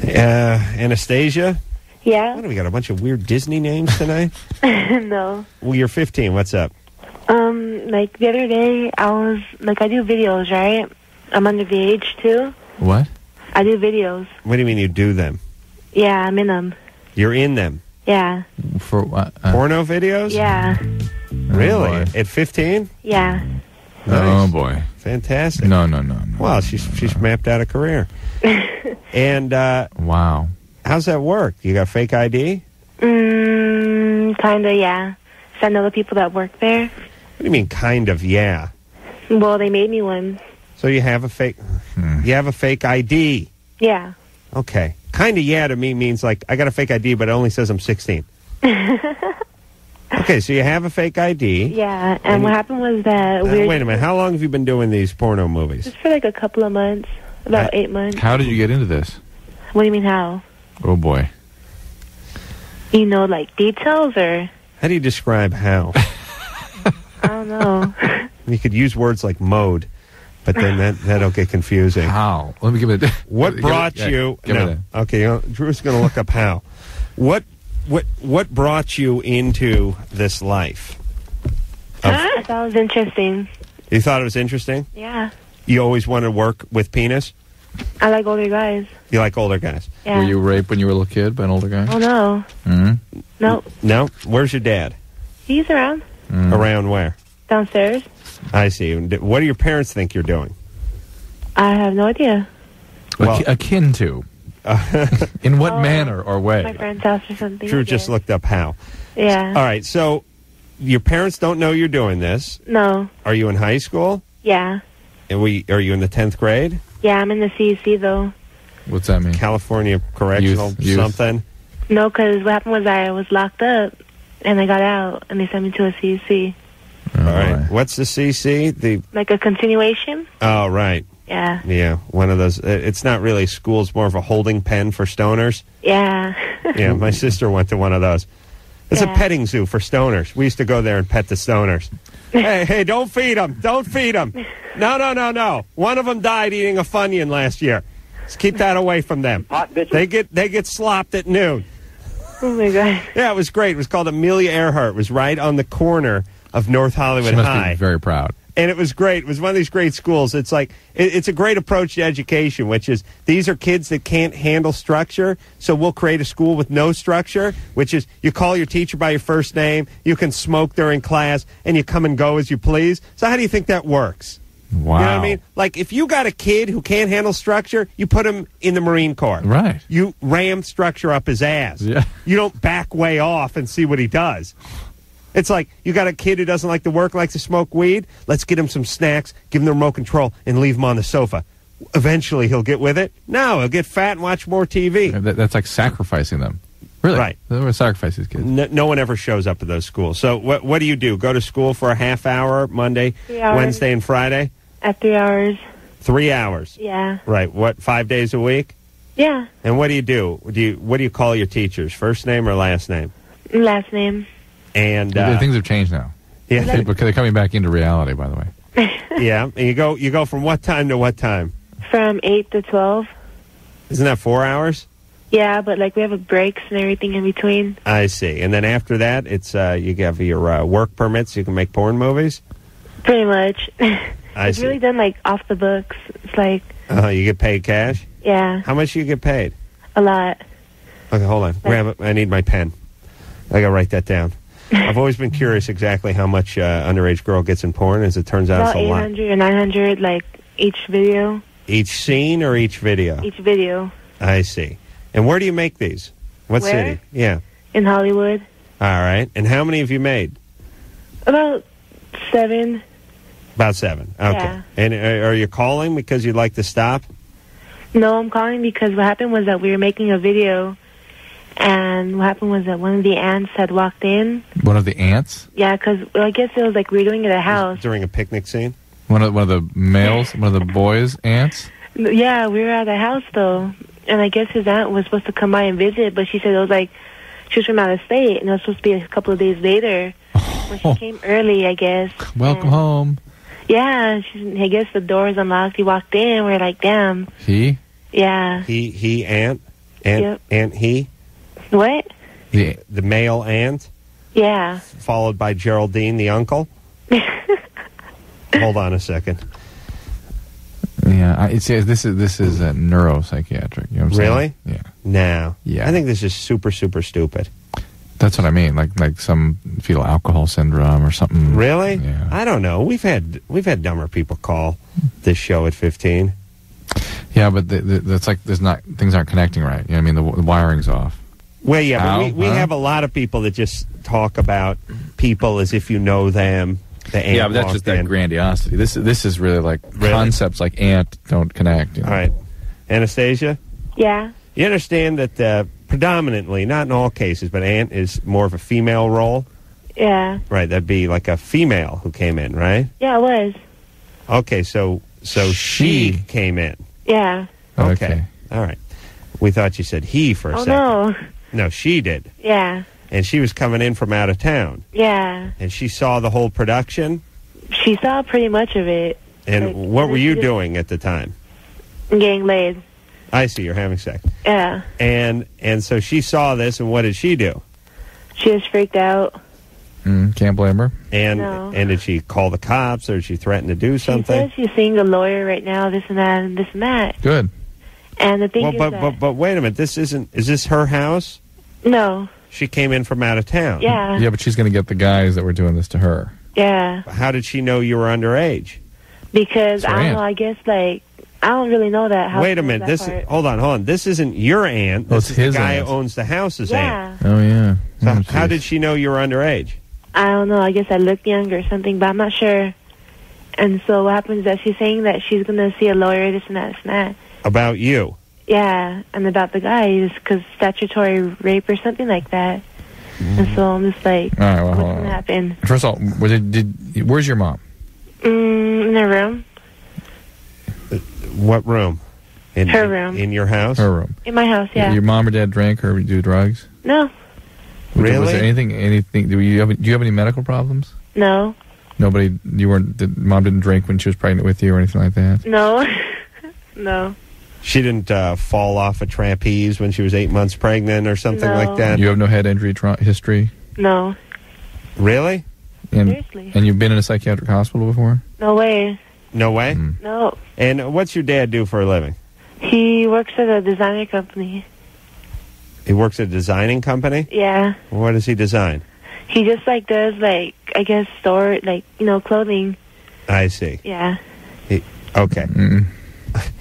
Anastasia? Yeah. What do we got? A bunch of weird Disney names tonight? No. Well, you're 15. What's up? Like the other day, I do videos, right? I'm under the age too. What? I do videos. What do you mean you do them? Yeah, I'm in them. You're in them? Yeah. For what? Porno videos? Yeah. Really? At 15? Yeah. Nice. Oh, boy. Fantastic. No. Well, she's mapped out a career. And, wow. How's that work? You got fake ID? Kinda, yeah. So I know the people that work there. What do you mean, kind of, yeah? Well, they made me one. So you have a fake... You have a fake ID? Yeah. Okay. Kind of, yeah, to me means like, I got a fake ID, but it only says I'm 16. Okay, so you have a fake ID. Yeah, and what happened was that... wait a minute. How long have you been doing these porno movies? Just for like a couple of months. About 8 months. How did you get into this? What do you mean, how? Oh, boy. You know, like details or... How do you describe how? I don't know. You could use words like mode, but then that'll get confusing. How? Let me give it a... What brought you... Okay, Drew's going to look up how. What brought you into this life? I thought it was interesting. You thought it was interesting? Yeah. You always wanted to work with penis? I like older guys. You like older guys? Yeah. Were you raped when you were a little kid by an older guy? Oh, no. Mm-hmm. No. No? Where's your dad? He's around. Around where? Downstairs. I see. What do your parents think you're doing? I have no idea. Well, akin to. In what manner or way? My friend's house or something. Drew just looked up how. Yeah. All right, so your parents don't know you're doing this. No. Are you in high school? Yeah. And are you in the 10th grade? Yeah, I'm in the CEC, though. What's that mean? California Correctional Youth. something? No, because what happened was I was locked up, and I got out, and they sent me to a CEC. All right. What's the CC? Like a continuation? Oh, right. Yeah. Yeah, one of those. It's not really school. It's more of a holding pen for stoners. Yeah. Yeah, my sister went to one of those. It's a petting zoo for stoners. We used to go there and pet the stoners. Hey, don't feed them. Don't feed them. No. One of them died eating a Funyun last year. Let's keep that away from them. Hot bitches. They get slopped at noon. Oh, my God. Yeah, it was great. It was called Amelia Earhart. It was right on the corner of North Hollywood She must High. be very proud. And it was great. It was one of these great schools. It's like, it's a great approach to education, which is these are kids that can't handle structure, so we'll create a school with no structure, which is you call your teacher by your first name, you can smoke during class, and you come and go as you please. So how do you think that works? Wow. You know what I mean? Like, if you got a kid who can't handle structure, you put him in the Marine Corps. Right. You ram structure up his ass. Yeah. You don't back way off and see what he does. It's like, you got a kid who doesn't like to work, likes to smoke weed. Let's get him some snacks, give him the remote control, and leave him on the sofa. Eventually, he'll get with it. No, he'll get fat and watch more TV. That's like sacrificing them. Really? Right. They were sacrificing these kids. No one ever shows up at those schools. So what do you do? Go to school for a half hour, Monday, 3 hours. Wednesday, and Friday? At 3 hours. 3 hours? Yeah. Right. What, 5 days a week? Yeah. And what do you do? What do you call your teachers? First name or last name? Last name. And things have changed now. Yeah. They're coming back into reality, by the way. Yeah. And you go from what time to what time? From 8 to 12. Isn't that 4 hours? Yeah, but like we have breaks and everything in between. I see. And then after that, it's you have your work permits. You can make porn movies. Pretty much. It's see. really done like off the books. It's like. You get paid cash? Yeah. How much do you get paid? A lot. Okay, hold on. Grab it. I need my pen. I got to write that down. I've always been curious exactly how much underage girl gets in porn. As it turns out, About it's a lot. 800 or 900, like each video. Each scene or each video? Each video. I see. And where do you make these? What Where? city? Yeah. In Hollywood. All right. And how many have you made? About 7. About 7. Okay. Yeah. And are you calling because you'd like to stop? No, I'm calling because what happened was that we were making a video, and what happened was that one of the aunts had walked in. One of the aunts? Yeah, because I guess it was like we were doing it at a house. During a picnic scene? One of the males? One of the boys' aunts? Yeah, we were at the house, though, and I guess his aunt was supposed to come by and visit, but she said it was like, she was from out of state, and it was supposed to be a couple of days later. When she came early, I guess. Welcome home. Yeah, I guess the door was unlocked. He walked in, we're like, damn. He? Yeah. He aunt? Aunt He? What? The male aunt? Yeah. Followed by Geraldine, the uncle? Hold on a second. Yeah, this is neuropsychiatric. You know what I'm Really? saying? Yeah. No. Yeah. I think this is super, super stupid. That's what I mean, like some fetal alcohol syndrome or something. Really? Yeah. I don't know. We've had dumber people call this show at 15. Yeah, but that's like things aren't connecting right. You know what I mean? The wiring's off. Well, yeah, but we have a lot of people that just talk about people as if you know them. Yeah, but that's just that grandiosity. This is really like concepts like aunt don't connect. You know? All right. Anastasia? Yeah. You understand that predominantly, not in all cases, but aunt is more of a female role? Yeah. Right, that'd be like a female who came in, right? Yeah, it was. Okay, so she came in. Yeah. Okay. All right. We thought you said he for a second. No. No, she did. Yeah. And she was coming in from out of town. Yeah. And she saw the whole production? She saw pretty much of it. And what were you doing at the time? Getting laid. I see, you're having sex. Yeah. And so she saw this, and what did she do? She was freaked out. Can't blame her. No. And did she call the cops, or did she threaten to do something? She says she's seeing a lawyer right now, this and that, and this and that. Good. And the thing is but wait a minute, is this her house? No. She came in from out of town. Yeah. Yeah, but she's going to get the guys that were doing this to her. Yeah. How did she know you were underage? Because, I don't know, I guess, I don't really know that. Wait a minute, hold on. This isn't your aunt. This is the guy who owns the house's aunt. Oh, yeah. So how did she know you were underage? I don't know. I guess I look young or something, but I'm not sure. And so what happens is that she's saying that she's going to see a lawyer, this and that, this and that. About you? Yeah, and about the guys, because statutory rape or something like that. And so I'm just like, all right, well, what's going to happen? First of all, where's your mom? In her room. What room? Her room. In your house? Her room. In my house, yeah. Your mom or dad drank or do drugs? No. Really? Was there anything? Do you have any medical problems? No. Nobody. Mom didn't drink when she was pregnant with you or anything like that? No. No. She didn't fall off a trapeze when she was 8 months pregnant or something like that? You have no head injury history? No. Really? Seriously. And you've been in a psychiatric hospital before? No way. No way? No. And what's your dad do for a living? He works at a designer company. He works at a designing company? Yeah. What does he design? He just does I guess store clothing. I see. Yeah. Okay.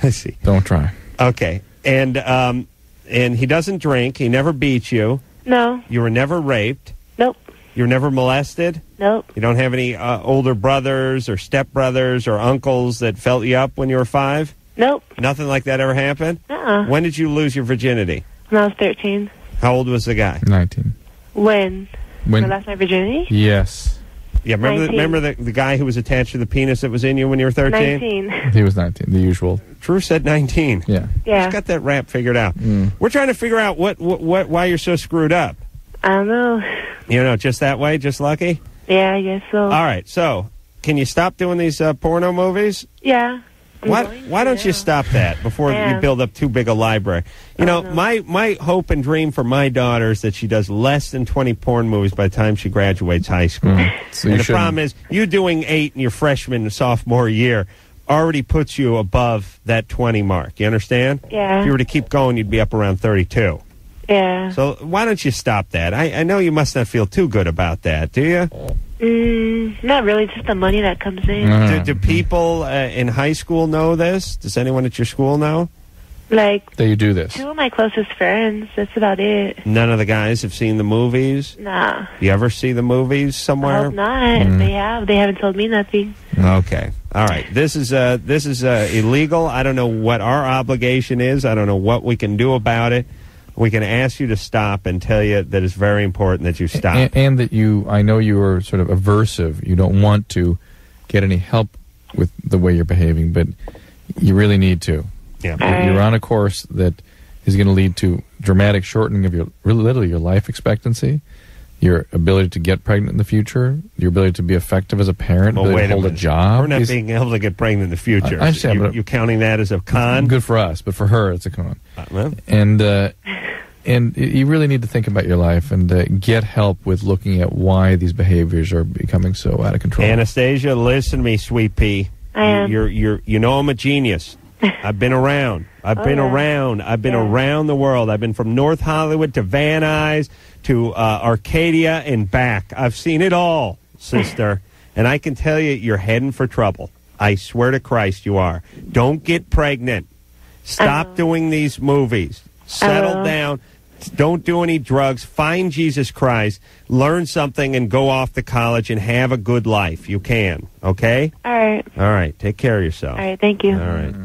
I see. Don't try. Okay. And he doesn't drink. He never beats you. No. You were never raped. Nope. You were never molested. Nope. You don't have any older brothers or stepbrothers or uncles that felt you up when you were 5? Nope. Nothing like that ever happened? When did you lose your virginity? When I was 13. How old was the guy? 19. When I lost my virginity? Yes. Yeah, remember the guy who was attached to the penis that was in you when you were 13? 19. He was 19, the usual. Drew said 19. Yeah. He's got that rap figured out. We're trying to figure out why you're so screwed up. I don't know. You know, just that way? Just lucky? Yeah, I guess so. All right, so can you stop doing these porno movies? Yeah. Why don't you stop that before you build up too big a library? You know, my hope and dream for my daughter is that she does less than 20 porn movies by the time she graduates high school. So and the problem is, you doing 8 in your freshman and sophomore year already puts you above that 20 mark. You understand? Yeah. If you were to keep going, you'd be up around 32. Yeah. So why don't you stop that? I know you must not feel too good about that, do you? Not really, just the money that comes in. Do people in high school know this? Does anyone at your school know? That you do this? 2 of my closest friends, that's about it. None of the guys have seen the movies? Nah. You ever see the movies somewhere? I hope not. They haven't told me nothing. Okay. All right. This is illegal. I don't know what our obligation is. I don't know what we can do about it. We can ask you to stop and tell you that it's very important that you stop. And that I know you are sort of aversive. You don't want to get any help with the way you're behaving, but you really need to. Yeah. You're on a course that is going to lead to dramatic shortening of literally your life expectancy, your ability to get pregnant in the future, your ability to be effective as a parent, ability to hold a job. We're not being able to get pregnant in the future. I understand, but you counting that as a con? Good for us, but for her, it's a con. And And you really need to think about your life and get help with looking at why these behaviors are becoming so out of control. Anastasia, listen to me, sweet pea. I am. You know I'm a genius. I've been around. I've been around the world. I've been from North Hollywood to Van Nuys to Arcadia and back. I've seen it all, sister. And I can tell you, you're heading for trouble. I swear to Christ you are. Don't get pregnant. Stop doing these movies. Settle down. Don't do any drugs. Find Jesus Christ. Learn something and go off to college and have a good life. You can. Okay? All right. All right. Take care of yourself. All right. Thank you. All right.